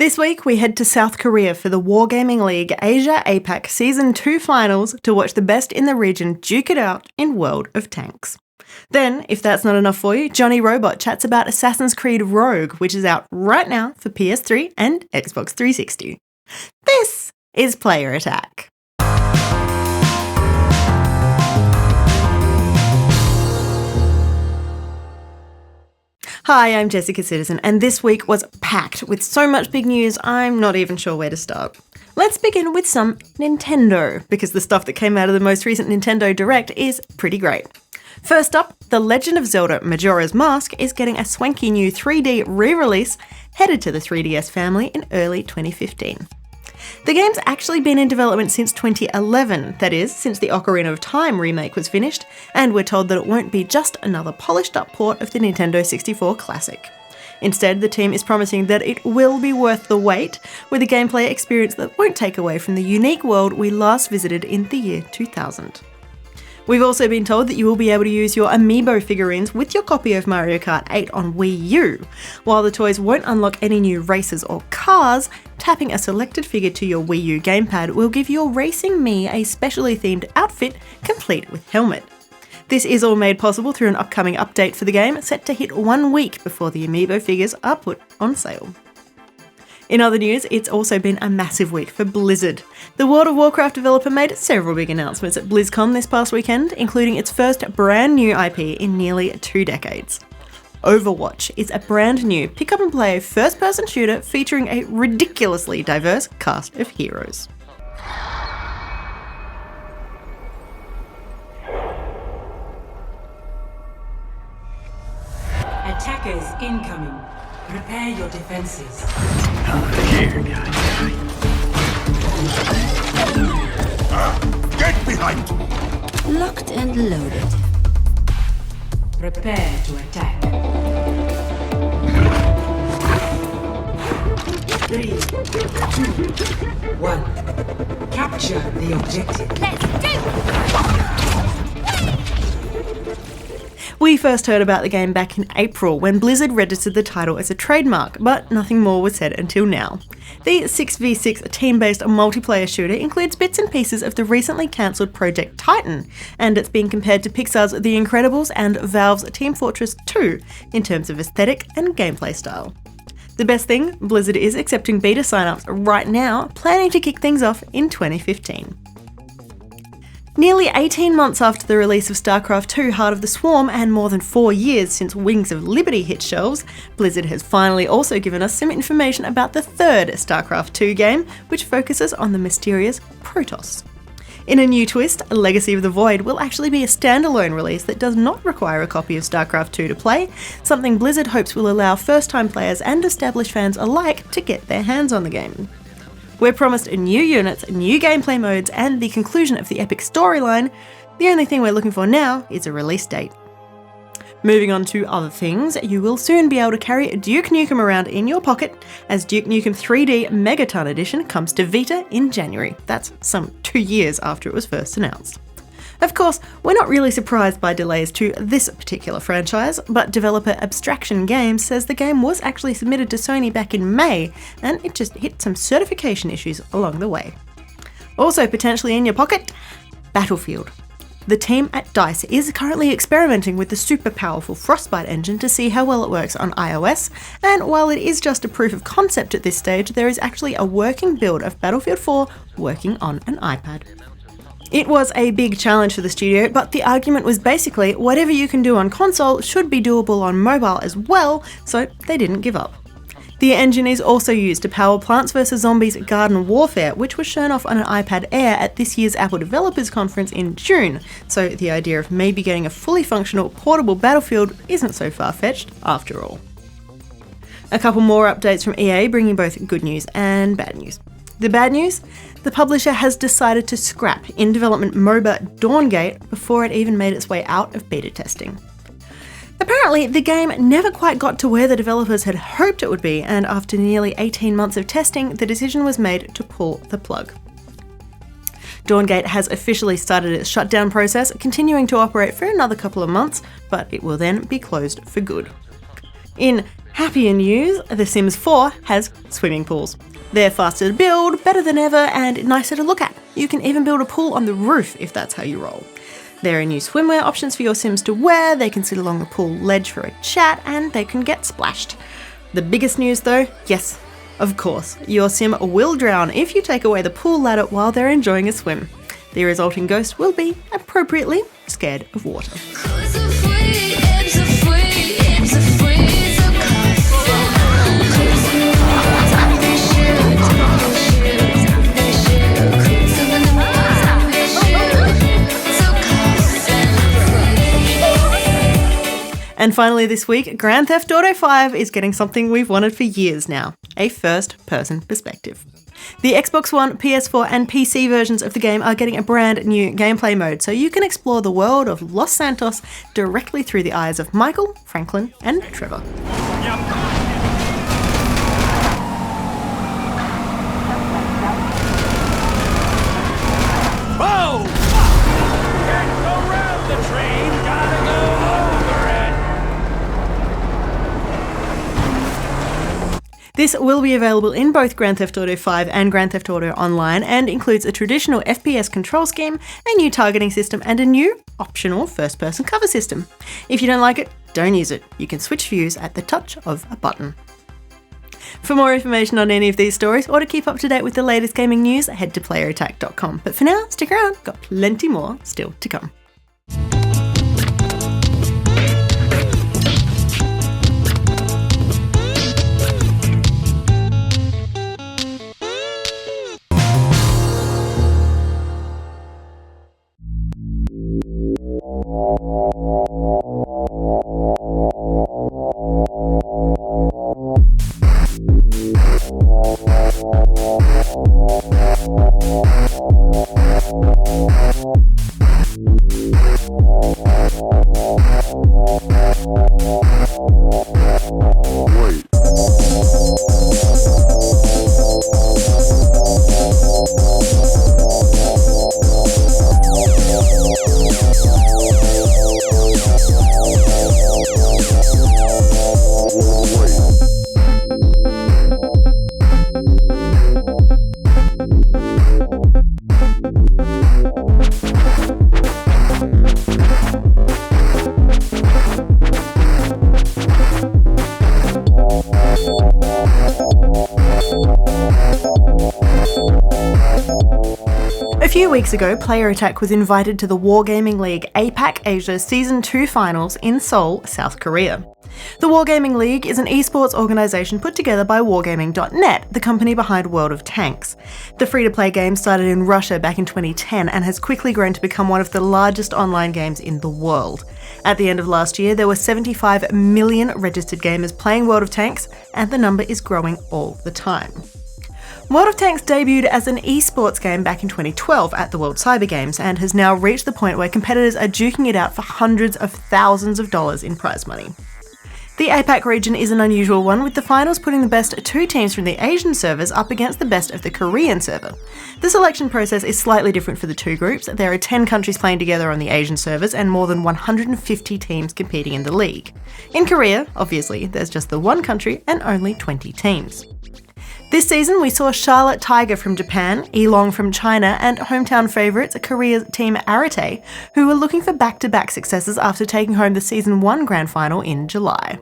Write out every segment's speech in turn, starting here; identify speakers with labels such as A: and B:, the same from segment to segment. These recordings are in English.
A: This week we head to South Korea for the Wargaming League Asia APAC Season 2 finals to watch the best in the region duke it out in World of Tanks. Then, if that's not enough for you, Jonny Robot chats about Assassin's Creed Rogue, which is out right now for PS3 and Xbox 360. This is Player Attack. Hi, I'm Jessica Citizen, and this week was packed with so much big news, I'm not even sure where to start. Let's begin with some Nintendo, because the stuff that came out of the most recent Nintendo Direct is pretty great. First up, The Legend of Zelda Majora's Mask is getting a swanky new 3D re-release headed to the 3DS family in early 2015. The game's actually been in development since 2011, that is, since the Ocarina of Time remake was finished, and we're told that it won't be just another polished up port of the Nintendo 64 classic. Instead, the team is promising that it will be worth the wait, with a gameplay experience that won't take away from the unique world we last visited in the year 2000. We've also been told that you will be able to use your amiibo figurines with your copy of Mario Kart 8 on Wii U. While the toys won't unlock any new races or cars, tapping a selected figure to your Wii U gamepad will give your Racing Mii a specially themed outfit complete with helmet. This is all made possible through an upcoming update for the game, set to hit 1 week before the amiibo figures are put on sale. In other news, it's also been a massive week for Blizzard. The World of Warcraft developer made several big announcements at BlizzCon this past weekend, including its first brand new IP in nearly 2 decades. Overwatch is a brand new pick-up-and-play first-person shooter featuring a ridiculously diverse cast of heroes.
B: Attackers incoming. Prepare your defenses.
C: Here, guys. Get behind!
D: Locked and loaded.
B: Prepare to attack. 3, 2, 1. Capture the objective.
D: Let's go!
A: We first heard about the game back in April when Blizzard registered the title as a trademark, but nothing more was said until now. The 6v6 team-based multiplayer shooter includes bits and pieces of the recently cancelled Project Titan, and it's being compared to Pixar's The Incredibles and Valve's Team Fortress 2 in terms of aesthetic and gameplay style. The best thing, Blizzard is accepting beta signups right now, planning to kick things off in 2015. Nearly 18 months after the release of StarCraft 2 Heart of the Swarm and more than 4 years since Wings of Liberty hit shelves, Blizzard has finally also given us some information about the third StarCraft 2 game, which focuses on the mysterious Protoss. In a new twist, Legacy of the Void will actually be a standalone release that does not require a copy of StarCraft 2 to play, something Blizzard hopes will allow first-time players and established fans alike to get their hands on the game. We're promised new units, new gameplay modes, and the conclusion of the epic storyline. The only thing we're looking for now is a release date. Moving on to other things, you will soon be able to carry Duke Nukem around in your pocket as Duke Nukem 3D Megaton Edition comes to Vita in January. That's some 2 years after it was first announced. Of course, we're not really surprised by delays to this particular franchise, but developer Abstraction Games says the game was actually submitted to Sony back in May, and it just hit some certification issues along the way. Also potentially in your pocket, Battlefield. The team at DICE is currently experimenting with the super powerful Frostbite engine to see how well it works on iOS, and while it is just a proof of concept at this stage, there is actually a working build of Battlefield 4 working on an iPad. It was a big challenge for the studio, but the argument was basically whatever you can do on console should be doable on mobile as well, so they didn't give up. The engine is also used to power Plants vs Zombies Garden Warfare, which was shown off on an iPad Air at this year's Apple Developers Conference in June, so the idea of maybe getting a fully functional portable Battlefield isn't so far-fetched after all. A couple more updates from EA bringing both good news and bad news. The bad news? The publisher has decided to scrap in-development MOBA Dawngate before it even made its way out of beta testing. Apparently, the game never quite got to where the developers had hoped it would be, and after nearly 18 months of testing, the decision was made to pull the plug. Dawngate has officially started its shutdown process, continuing to operate for another couple of months, but it will then be closed for good. In Happier news, The Sims 4 has swimming pools. They're faster to build, better than ever, and nicer to look at. You can even build a pool on the roof if that's how you roll. There are new swimwear options for your Sims to wear, they can sit along the pool ledge for a chat, and they can get splashed. The biggest news though, yes, of course, your Sim will drown if you take away the pool ladder while they're enjoying a swim. The resulting ghost will be, appropriately, scared of water. And finally this week, Grand Theft Auto 5 is getting something we've wanted for years now, a first-person perspective. The Xbox One, PS4 and PC versions of the game are getting a brand new gameplay mode, so you can explore the world of Los Santos directly through the eyes of Michael, Franklin and Trevor.
C: Whoa! Can't go round the train, gotta go over it!
A: This will be available in both Grand Theft Auto 5 and Grand Theft Auto Online and includes a traditional FPS control scheme, a new targeting system and a new, optional first-person cover system. If you don't like it, don't use it. You can switch views at the touch of a button. For more information on any of these stories or to keep up to date with the latest gaming news, head to playerattack.com. But for now, stick around, got plenty more still to come. A few weeks ago, Player Attack was invited to the Wargaming League APAC Asia Season 2 finals in Seoul, South Korea. The Wargaming League is an esports organisation put together by Wargaming.net, the company behind World of Tanks. The free-to-play game started in Russia back in 2010 and has quickly grown to become one of the largest online games in the world. At the end of last year, there were 75 million registered gamers playing World of Tanks, and the number is growing all the time. World of Tanks debuted as an esports game back in 2012 at the World Cyber Games and has now reached the point where competitors are duking it out for hundreds of thousands of dollars in prize money. The APAC region is an unusual one, with the finals putting the best two teams from the Asian servers up against the best of the Korean server. The selection process is slightly different for the two groups. There are 10 countries playing together on the Asian servers and more than 150 teams competing in the league. In Korea, obviously, there's just the one country and only 20 teams. This season we saw Charlotte Tiger from Japan, Elong from China and hometown favourites Korea's team Arate, who were looking for back-to-back successes after taking home the Season 1 Grand Final in July.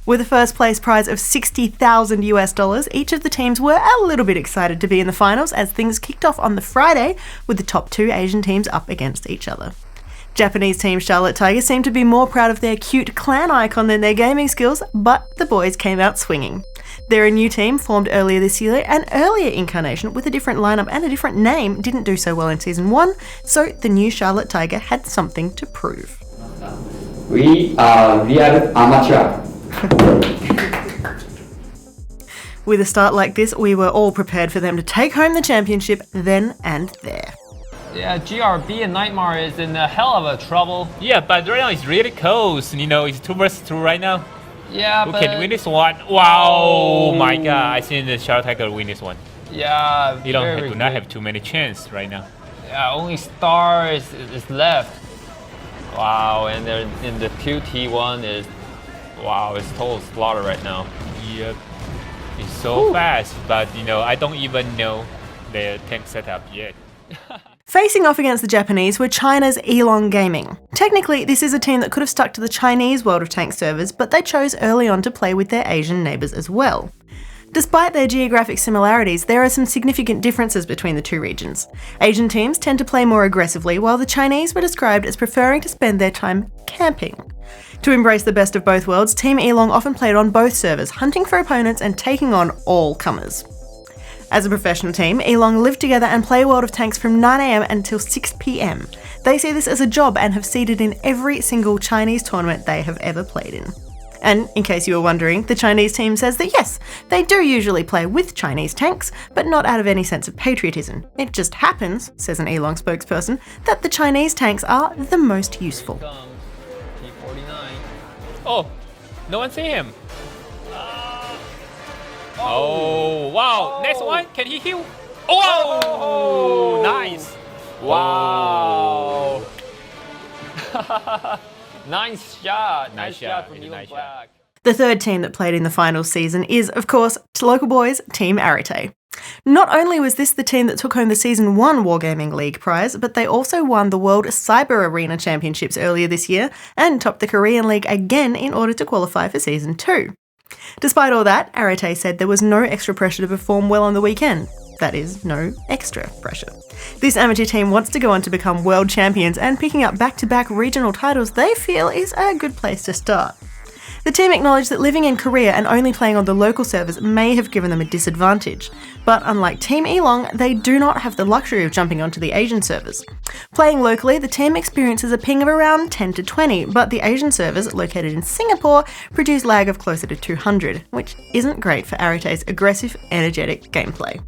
A: With a first place prize of $60,000 US, each of the teams were a little bit excited to be in the finals as things kicked off on the Friday with the top two Asian teams up against each other. Japanese team Charlotte Tiger seemed to be more proud of their cute clan icon than their gaming skills, but the boys came out swinging. They're a new team formed earlier this year. An earlier incarnation with a different lineup and a different name didn't do so well in Season 1, so the new Charlotte Tiger had something to prove.
E: We are real amateur.
A: With a start like this, we were all prepared for them to take home the championship then and there.
F: Yeah, GRB and Nightmare is in a hell of a trouble.
G: Yeah, but right now it's really close. You know, it's 2 versus 2 right now.
F: Yeah,
G: Who
F: but...
G: can win this one? Wow! Oh my god, I think the Charlotte Tiger win this one.
F: Yeah,
G: You do not have too many chances right now.
F: Yeah, only Star is left. Wow, and then in the QT one is...
G: Wow, it's total slaughter right now. Yep. It's so fast, but I don't even know the tank setup yet.
A: Facing off against the Japanese were China's Elong Gaming. Technically, this is a team that could have stuck to the Chinese World of Tanks servers, but they chose early on to play with their Asian neighbours as well. Despite their geographic similarities, there are some significant differences between the two regions. Asian teams tend to play more aggressively, while the Chinese were described as preferring to spend their time camping. To embrace the best of both worlds, Team Elong often played on both servers, hunting for opponents and taking on all comers. As a professional team, Elong live together and play World of Tanks from 9 AM until 6 PM. They see this as a job and have seeded in every single Chinese tournament they have ever played in. And in case you were wondering, the Chinese team says that yes, they do usually play with Chinese tanks, but not out of any sense of patriotism. It just happens, says an Elong spokesperson, that the Chinese tanks are the most useful.
G: T-49. Oh, no one see him. Oh, wow.
F: Oh.
G: Next one. Can he heal? Oh, nice.
F: Wow. Nice shot.
G: Nice shot.
F: from
G: Really
F: you
G: nice shot.
F: Black.
A: The third team that played in the final season is, of course, local boys, Team Arete. Not only was this the team that took home the Season 1 Wargaming League prize, but they also won the World Cyber Arena Championships earlier this year and topped the Korean League again in order to qualify for Season 2. Despite all that, Arete said there was no extra pressure to perform well on the weekend. That is, no extra pressure. This amateur team wants to go on to become world champions, and picking up back-to-back regional titles they feel is a good place to start. The team acknowledged that living in Korea and only playing on the local servers may have given them a disadvantage, but unlike Team Elong, they do not have the luxury of jumping onto the Asian servers. Playing locally, the team experiences a ping of around 10 to 20, but the Asian servers, located in Singapore, produce lag of closer to 200, which isn't great for Arete's aggressive, energetic gameplay.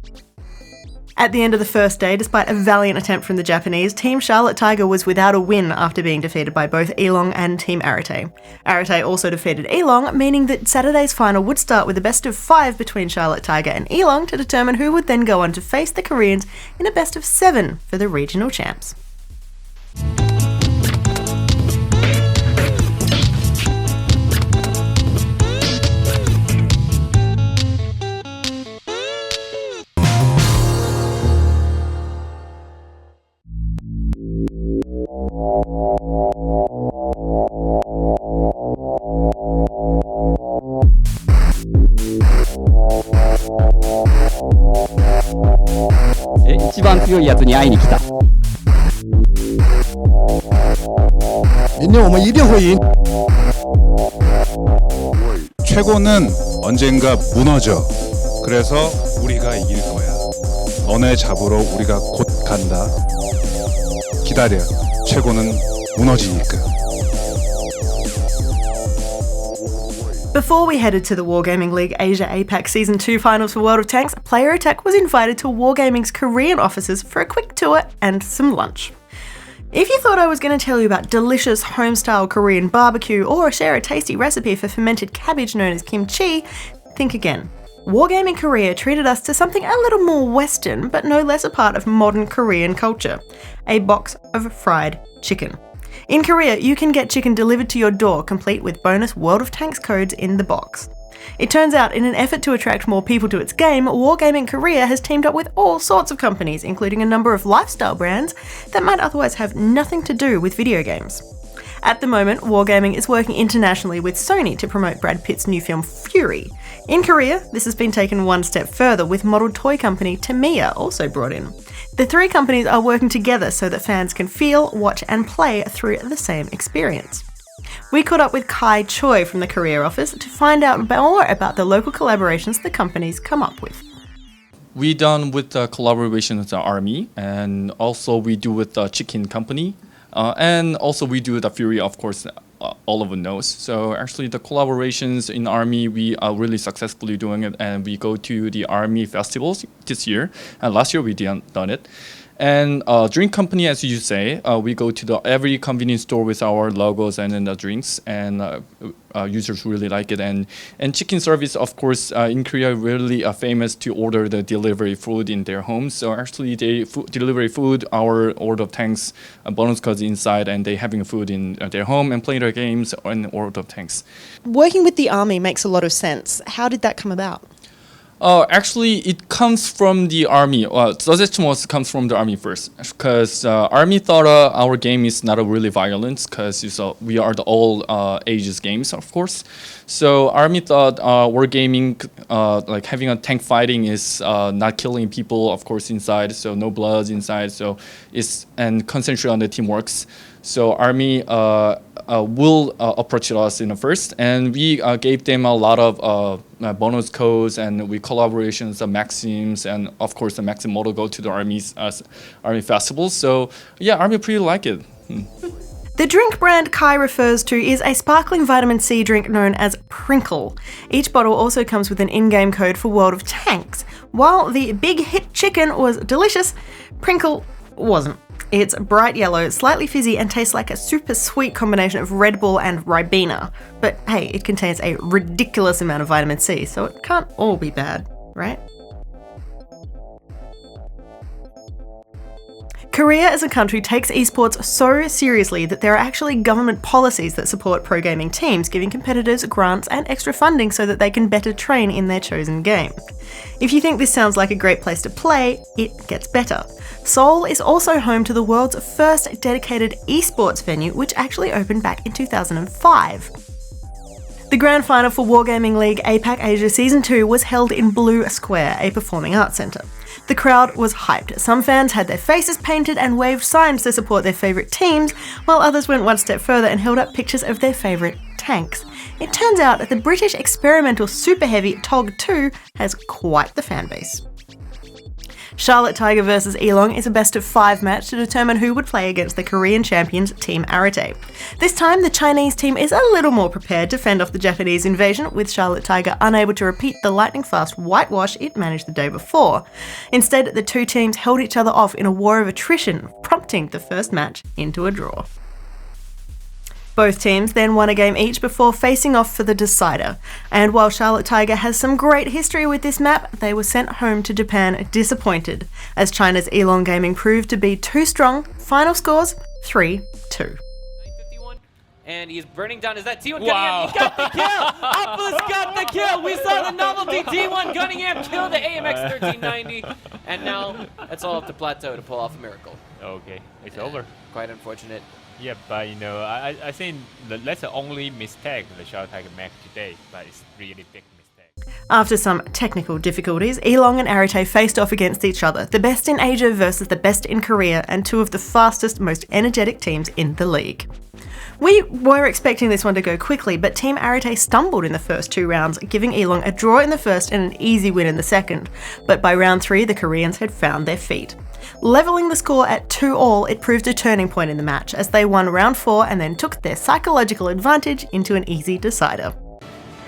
A: At the end of the first day, despite a valiant attempt from the Japanese, Team Charlotte Tiger was without a win after being defeated by both Elong and Team Arete. Arete also defeated Elong, meaning that Saturday's final would start with a best of 5 between Charlotte Tiger and Elong to determine who would then go on to face the Koreans in a best of 7 for the regional champs.
H: 최고는 언젠가 무너져. 그래서 우리가 이길 거야. 너네 잡으러 우리가 곧 간다. 기다려. 최고는 무너지니까.
A: Before we headed to the Wargaming League Asia APAC Season 2 finals for World of Tanks, Player Attack was invited to Wargaming's Korean offices for a quick tour and some lunch. If you thought I was going to tell you about delicious home-style Korean barbecue or share a tasty recipe for fermented cabbage known as kimchi, think again. Wargaming Korea treated us to something a little more Western, but no less a part of modern Korean culture: a box of fried chicken. In Korea, you can get chicken delivered to your door, complete with bonus World of Tanks codes in the box. It turns out, in an effort to attract more people to its game, Wargaming Korea has teamed up with all sorts of companies, including a number of lifestyle brands that might otherwise have nothing to do with video games. At the moment, Wargaming is working internationally with Sony to promote Brad Pitt's new film Fury. In Korea, this has been taken one step further, with model toy company Tamiya also brought in. The three companies are working together so that fans can feel, watch and play through the same experience. We caught up with Kai Choi from the Korea office to find out more about the local collaborations the companies come up with.
I: We done with the collaboration with the army, and also we do with the chicken company, and also we do the Fury, of course, all of us knows. So actually the collaborations in army, we are really successfully doing it, and we go to the army festivals this year, and last year we done it. And drink company, as you say, we go to every convenience store with our logos and then the drinks, and users really like it. And chicken service, of course, in Korea, really famous to order the delivery food in their homes. So actually, they delivery food, our World of Tanks bonus codes inside, and they having food in their home and playing their games in World of Tanks.
A: Working with the army makes a lot of sense. How did that come about?
I: Actually, it comes from the army. Suggestion comes from the army first, because army thought our game is not really violent, because we are the all ages games, of course. So army thought wargaming, like having a tank fighting, is not killing people, of course, inside. So no bloods inside. So and concentrate on the teamworks. So army will approach us in the first, and we gave them a lot of bonus codes, and we collaborations, the maxims, and of course the maxim model go to the army festivals. So yeah, army pretty like it.
A: The drink brand Kai refers to is a sparkling vitamin C drink known as Prinkle. Each bottle also comes with an in-game code for World of Tanks. While the big hit chicken was delicious, Prinkle wasn't. It's bright yellow, slightly fizzy, and tastes like a super sweet combination of Red Bull and Ribena. But hey, it contains a ridiculous amount of vitamin C, so it can't all be bad, right? Korea as a country takes esports so seriously that there are actually government policies that support pro gaming teams, giving competitors grants and extra funding so that they can better train in their chosen game. If you think this sounds like a great place to play, it gets better. Seoul is also home to the world's first dedicated esports venue, which actually opened back in 2005. The grand final for Wargaming League APAC Asia Season 2 was held in Blue Square, a performing arts centre. The crowd was hyped. Some fans had their faces painted and waved signs to support their favourite teams, while others went one step further and held up pictures of their favourite tanks. It turns out that the British experimental super heavy TOG 2 has quite the fan base. Charlotte Tiger vs Elong is a best of 5 match to determine who would play against the Korean champions Team Arete. This time, the Chinese team is a little more prepared to fend off the Japanese invasion, with Charlotte Tiger unable to repeat the lightning-fast whitewash it managed the day before. Instead, the two teams held each other off in a war of attrition, prompting the first match into a draw. Both teams then won a game each before facing off for the decider. And while Charlotte Tiger has some great history with this map, they were sent home to Japan disappointed, as China's Elong Gaming proved to be too strong. Final scores 3-2.
J: And he's burning down. Is that T1
G: Wow.
J: Cunningham? He got the kill! Opus got the kill! We saw the novelty T1 Cunningham kill the AMX 1390. And now it's all up to Plateau to pull off a miracle.
G: Okay, it's over.
J: Quite unfortunate.
G: Yeah, but I think that's the only mistake the Shadow Tiger made today, but it's really big mistake.
A: After some technical difficulties, Elong and Arete faced off against each other, the best in Asia versus the best in Korea, and two of the fastest, most energetic teams in the league. We were expecting this one to go quickly, but Team Arete stumbled in the first 2 rounds, giving Elong a draw in the first and an easy win in the second. But by round 3, the Koreans had found their feet. Levelling the score at 2-2, it proved a turning point in the match, as they won round 4 and then took their psychological advantage into an easy decider.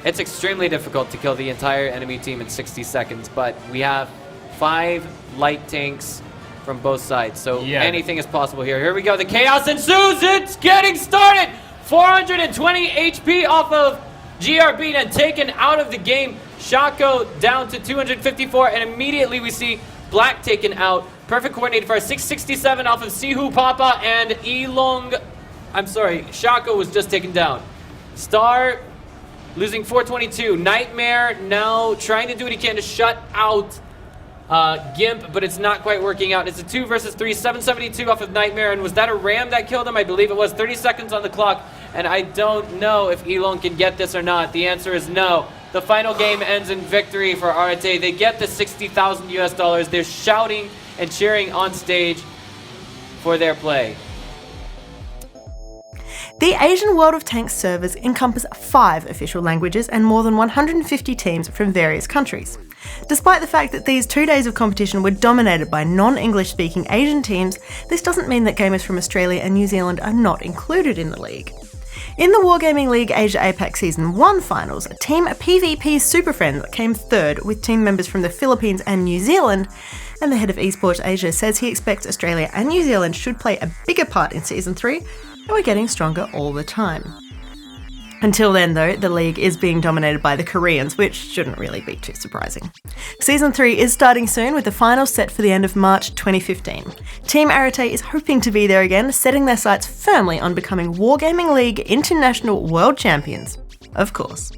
J: It's extremely difficult to kill the entire enemy team in 60 seconds, but we have 5 light tanks from both sides, so anything is possible here. Here we go, the chaos ensues, it's getting started! 420 HP off of GRB and taken out of the game. Shako down to 254, and immediately we see Black taken out. Perfect coordinated for a 667 off of Sihu Papa, and Shako was just taken down. Star losing 422. Nightmare now trying to do what he can to shut out Gimp, but it's not quite working out. It's a 2 versus 3, 772 off of Nightmare, and was that a Ram that killed him? I believe it was. 30 seconds on the clock, and I don't know if Elong can get this or not. The answer is no. The final game ends in victory for Arete. They get the $60,000 US. They're shouting and cheering on stage for their play.
A: The Asian World of Tanks servers encompass 5 official languages and more than 150 teams from various countries. Despite the fact that these 2 days of competition were dominated by non-English speaking Asian teams, this doesn't mean that gamers from Australia and New Zealand are not included in the league. In the Wargaming League Asia APAC Season 1 finals, Team PvP Super Friends came third with team members from the Philippines and New Zealand, and the head of Esports Asia says he expects Australia and New Zealand should play a bigger part in Season 3, and we're getting stronger all the time. Until then, though, the league is being dominated by the Koreans, which shouldn't really be too surprising. Season 3 is starting soon, with the finals set for the end of March 2015. Team Arete is hoping to be there again, setting their sights firmly on becoming Wargaming League International World Champions. Of course.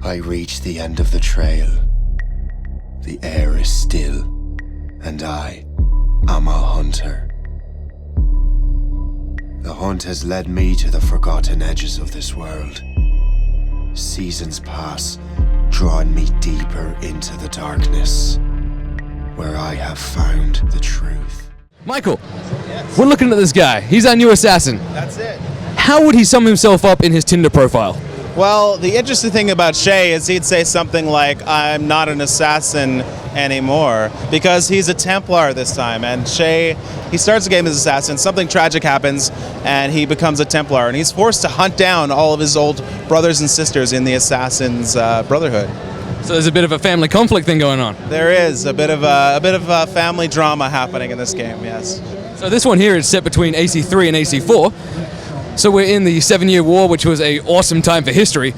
K: I reach the end of the trail. The air is still, and I am a hunter. The hunt has led me to the forgotten edges of this world. Seasons pass, drawing me deeper into the darkness, where I have found the truth.
L: Michael, we're looking at this guy. He's our new assassin.
M: That's it.
L: How would he sum himself up in his Tinder profile?
M: Well, the interesting thing about Shay is he'd say something like, I'm not an assassin anymore, because he's a Templar this time. And Shay, he starts the game as assassin, something tragic happens, and he becomes a Templar. And he's forced to hunt down all of his old brothers and sisters in the Assassin's Brotherhood.
L: So there's a bit of a family conflict thing going on.
M: There is a bit of a family drama happening in this game, yes.
L: So this one here is set between AC3 and AC4. So we're in the 7-Year War, which was an awesome time for history.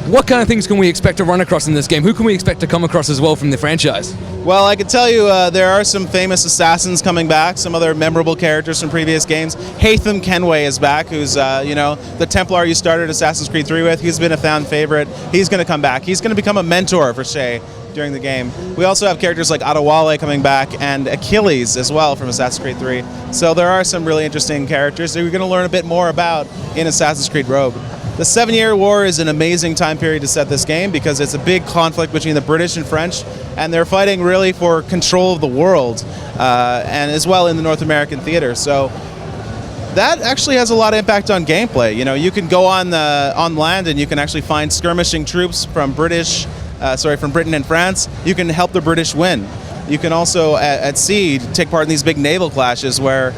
L: What kind of things can we expect to run across in this game? Who can we expect to come across as well from the franchise?
M: Well, I can tell you there are some famous assassins coming back, some other memorable characters from previous games. Haytham Kenway is back, who's the Templar you started Assassin's Creed 3 with. He's been a fan favorite. He's going to come back. He's going to become a mentor for Shay during the game. We also have characters like Adewale coming back and Achilles as well from Assassin's Creed 3. So there are some really interesting characters that we're going to learn a bit more about in Assassin's Creed Rogue. The 7-Year War is an amazing time period to set this game because it's a big conflict between the British and French, and they're fighting really for control of the world, and as well in the North American theater. So that actually has a lot of impact on gameplay. You know, you can go on land and you can actually find skirmishing troops from from Britain and France. You can help the British win. You can also, at sea, take part in these big naval clashes where,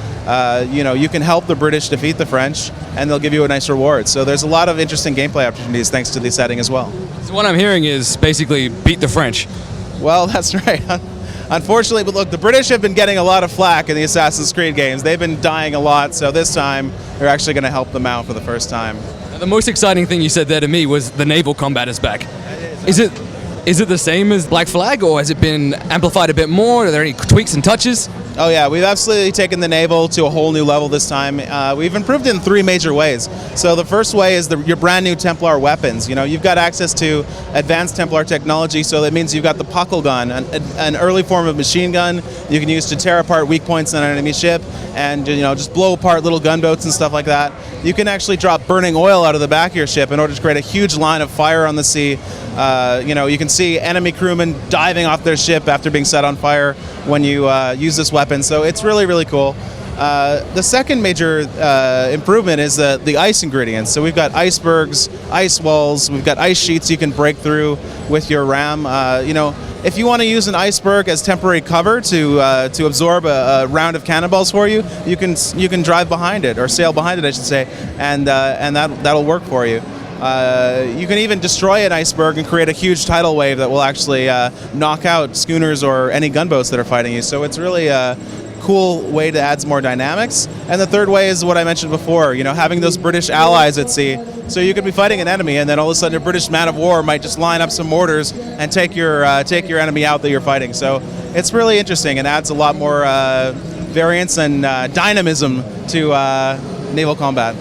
M: you can help the British defeat the French, and they'll give you a nice reward. So there's a lot of interesting gameplay opportunities thanks to the setting as well.
L: So what I'm hearing is basically beat the French.
M: Well, that's right. Unfortunately, but look, the British have been getting a lot of flack in the Assassin's Creed games. They've been dying a lot, so this time they're actually going to help them out for the first time.
L: The most exciting thing you said there to me was the naval combat is back. Is it the same as Black Flag, or has it been amplified a bit more? Are there any tweaks and touches?
M: Oh yeah, we've absolutely taken the naval to a whole new level this time. We've improved it in 3 major ways. So the first way is your brand new Templar weapons. You know, you've got access to advanced Templar technology, so that means you've got the puckle gun, an early form of machine gun you can use to tear apart weak points on an enemy ship and just blow apart little gunboats and stuff like that. You can actually drop burning oil out of the back of your ship in order to create a huge line of fire on the sea. You can see enemy crewmen diving off their ship after being set on fire when you use this weapon. So it's really, really cool. The second major improvement is the ice ingredients. So we've got icebergs, ice walls, we've got ice sheets you can break through with your ram. If you want to use an iceberg as temporary cover to absorb a round of cannonballs for you, you can drive behind it, or sail behind it, I should say, and that'll work for you. You can even destroy an iceberg and create a huge tidal wave that will actually knock out schooners or any gunboats that are fighting you. So it's really a cool way to add some more dynamics. And the third way is what I mentioned before, having those British allies at sea. So you could be fighting an enemy, and then all of a sudden a British man of war might just line up some mortars and take your enemy out that you're fighting. So it's really interesting and adds a lot more variance and dynamism to naval combat.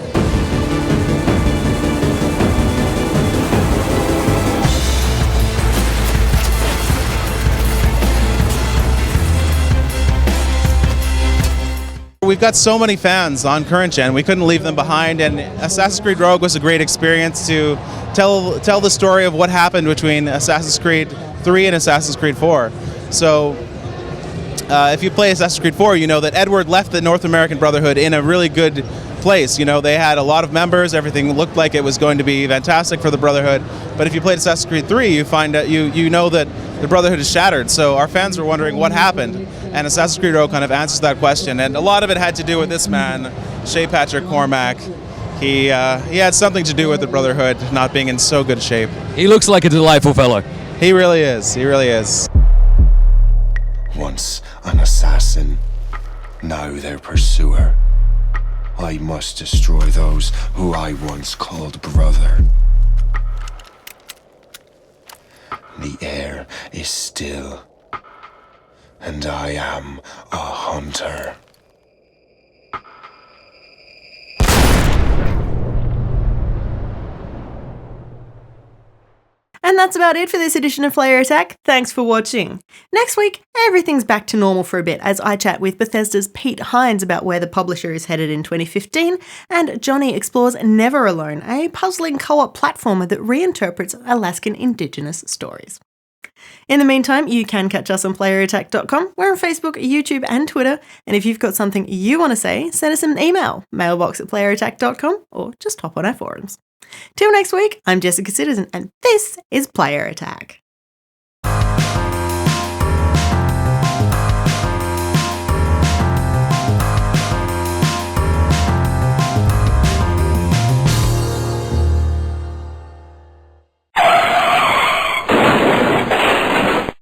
M: We've got so many fans on current gen, we couldn't leave them behind, and Assassin's Creed Rogue was a great experience to tell the story of what happened between Assassin's Creed 3 and Assassin's Creed 4. So if you play Assassin's Creed 4, you know that Edward left the North American Brotherhood in a really good place. You know, they had a lot of members, everything looked like it was going to be fantastic for the Brotherhood. But if you played Assassin's Creed 3, you find out you know that the Brotherhood is shattered. So our fans were wondering what happened, and Assassin's Creed Rogue kind of answers that question. And a lot of it had to do with this man, Shay Patrick Cormac. He had something to do with the Brotherhood not being in so good shape.
L: He looks like a delightful fellow.
M: He really is. He really is.
K: Once an assassin, now their pursuer. I must destroy those who I once called brother. The air is still, and I am a hunter.
A: And that's about it for this edition of Player Attack. Thanks for watching. Next week, everything's back to normal for a bit as I chat with Bethesda's Pete Hines about where the publisher is headed in 2015, and Jonny explores Never Alone, a puzzling co-op platformer that reinterprets Alaskan Indigenous stories. In the meantime, you can catch us on playerattack.com. We're on Facebook, YouTube, and Twitter. And if you've got something you want to say, send us an email, mailbox@playerattack.com, or just hop on our forums. Till next week, I'm Jessica Citizen, and this is Player Attack.